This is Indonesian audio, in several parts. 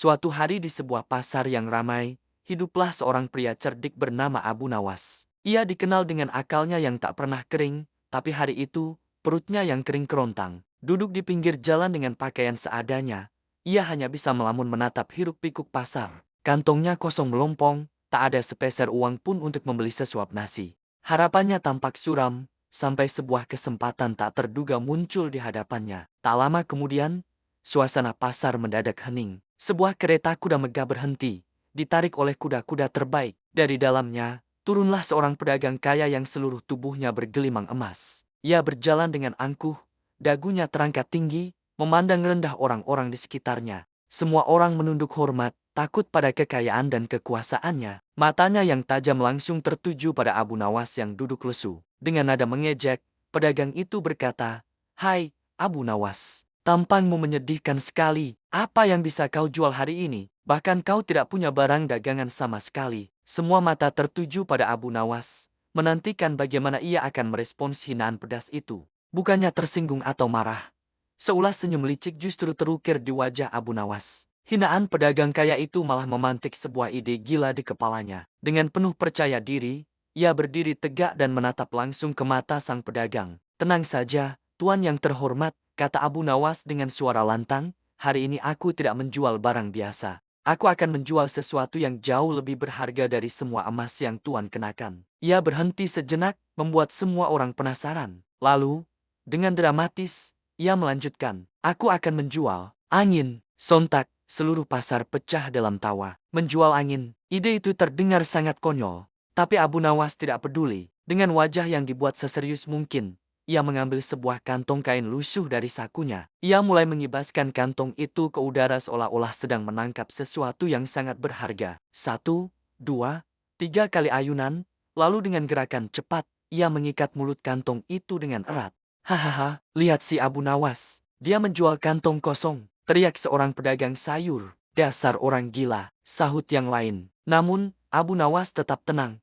Suatu hari di sebuah pasar yang ramai, hiduplah seorang pria cerdik bernama Abu Nawas. Ia dikenal dengan akalnya yang tak pernah kering, tapi hari itu, perutnya yang kering kerontang. Duduk di pinggir jalan dengan pakaian seadanya, ia hanya bisa melamun menatap hiruk-pikuk pasar. Kantongnya kosong melompong, tak ada sepeser uang pun untuk membeli sesuap nasi. Harapannya tampak suram, sampai sebuah kesempatan tak terduga muncul di hadapannya. Tak lama kemudian, suasana pasar mendadak hening. Sebuah kereta kuda megah berhenti, ditarik oleh kuda-kuda terbaik. Dari dalamnya, turunlah seorang pedagang kaya yang seluruh tubuhnya bergelimang emas. Ia berjalan dengan angkuh, dagunya terangkat tinggi, memandang rendah orang-orang di sekitarnya. Semua orang menunduk hormat, takut pada kekayaan dan kekuasaannya. Matanya yang tajam langsung tertuju pada Abu Nawas yang duduk lesu. Dengan nada mengejek, pedagang itu berkata, "Hai, Abu Nawas. Tampangmu menyedihkan sekali. Apa yang bisa kau jual hari ini? Bahkan kau tidak punya barang dagangan sama sekali." Semua mata tertuju pada Abu Nawas, menantikan bagaimana ia akan merespons hinaan pedas itu. Bukannya tersinggung atau marah, seulas senyum licik justru terukir di wajah Abu Nawas. Hinaan pedagang kaya itu malah memantik sebuah ide gila di kepalanya. Dengan penuh percaya diri, ia berdiri tegak dan menatap langsung ke mata sang pedagang. "Tenang saja, Tuan yang terhormat," kata Abu Nawas dengan suara lantang, "hari ini aku tidak menjual barang biasa. Aku akan menjual sesuatu yang jauh lebih berharga dari semua emas yang Tuan kenakan." Ia berhenti sejenak, membuat semua orang penasaran. Lalu, dengan dramatis, ia melanjutkan, "Aku akan menjual angin." Sontak, seluruh pasar pecah dalam tawa. Menjual angin, ide itu terdengar sangat konyol. Tapi Abu Nawas tidak peduli. Dengan wajah yang dibuat seserius mungkin, ia mengambil sebuah kantong kain lusuh dari sakunya. Ia mulai mengibaskan kantong itu ke udara seolah-olah sedang menangkap sesuatu yang sangat berharga. 1, 2, 3 kali ayunan, lalu dengan gerakan cepat, ia mengikat mulut kantong itu dengan erat. "Hahaha, lihat si Abu Nawas. Dia menjual kantong kosong," teriak seorang pedagang sayur. "Dasar orang gila," sahut yang lain. Namun, Abu Nawas tetap tenang,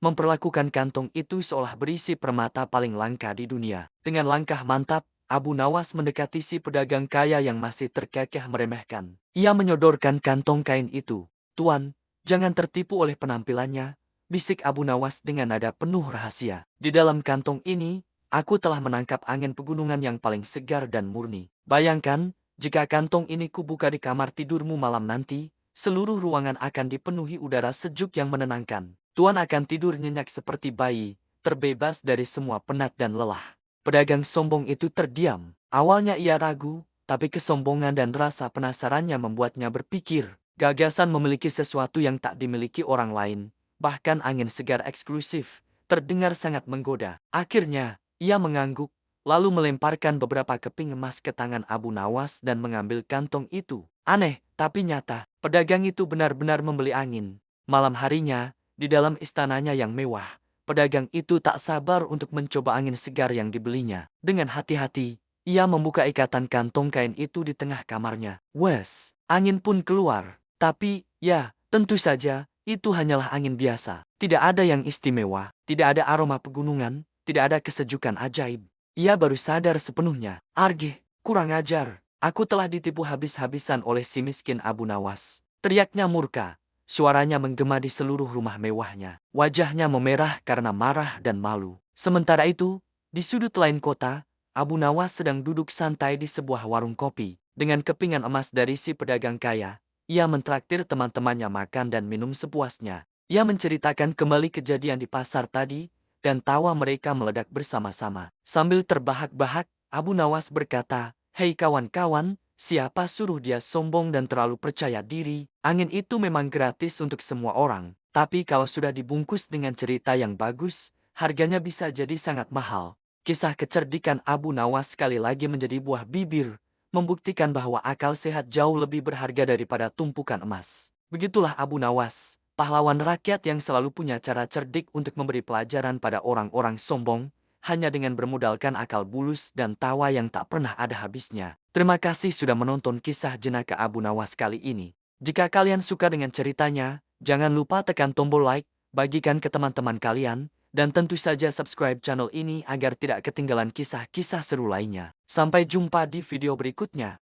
memperlakukan kantong itu seolah berisi permata paling langka di dunia. Dengan langkah mantap, Abu Nawas mendekati si pedagang kaya yang masih terkekeh meremehkan. Ia menyodorkan kantong kain itu. "Tuan, jangan tertipu oleh penampilannya," bisik Abu Nawas dengan nada penuh rahasia. "Di dalam kantong ini, aku telah menangkap angin pegunungan yang paling segar dan murni. Bayangkan, jika kantong ini kubuka di kamar tidurmu malam nanti, seluruh ruangan akan dipenuhi udara sejuk yang menenangkan. Tuan akan tidur nyenyak seperti bayi, terbebas dari semua penat dan lelah." Pedagang sombong itu terdiam. Awalnya ia ragu, tapi kesombongan dan rasa penasarannya membuatnya berpikir. Gagasan memiliki sesuatu yang tak dimiliki orang lain, bahkan angin segar eksklusif, terdengar sangat menggoda. Akhirnya, ia mengangguk, lalu melemparkan beberapa keping emas ke tangan Abu Nawas dan mengambil kantong itu. Aneh, tapi nyata, pedagang itu benar-benar membeli angin. Malam harinya, di dalam istananya yang mewah, pedagang itu tak sabar untuk mencoba angin segar yang dibelinya. Dengan hati-hati, ia membuka ikatan kantong kain itu di tengah kamarnya. Wes, angin pun keluar. Tapi, ya, tentu saja, itu hanyalah angin biasa. Tidak ada yang istimewa, tidak ada aroma pegunungan, tidak ada kesejukan ajaib. Ia baru sadar sepenuhnya. "Argih, kurang ajar. Aku telah ditipu habis-habisan oleh si miskin Abu Nawas," teriaknya murka. Suaranya menggema di seluruh rumah mewahnya. Wajahnya memerah karena marah dan malu. Sementara itu, di sudut lain kota, Abu Nawas sedang duduk santai di sebuah warung kopi. Dengan kepingan emas dari si pedagang kaya, ia mentraktir teman-temannya makan dan minum sepuasnya. Ia menceritakan kembali kejadian di pasar tadi, dan tawa mereka meledak bersama-sama. Sambil terbahak-bahak, Abu Nawas berkata, "Hei kawan-kawan, siapa suruh dia sombong dan terlalu percaya diri? Angin itu memang gratis untuk semua orang, tapi kalau sudah dibungkus dengan cerita yang bagus, harganya bisa jadi sangat mahal." Kisah kecerdikan Abu Nawas sekali lagi menjadi buah bibir, membuktikan bahwa akal sehat jauh lebih berharga daripada tumpukan emas. Begitulah Abu Nawas, pahlawan rakyat yang selalu punya cara cerdik untuk memberi pelajaran pada orang-orang sombong, hanya dengan bermodalkan akal bulus dan tawa yang tak pernah ada habisnya. Terima kasih sudah menonton kisah jenaka Abu Nawas kali ini. Jika kalian suka dengan ceritanya, jangan lupa tekan tombol like, bagikan ke teman-teman kalian, dan tentu saja subscribe channel ini agar tidak ketinggalan kisah-kisah seru lainnya. Sampai jumpa di video berikutnya.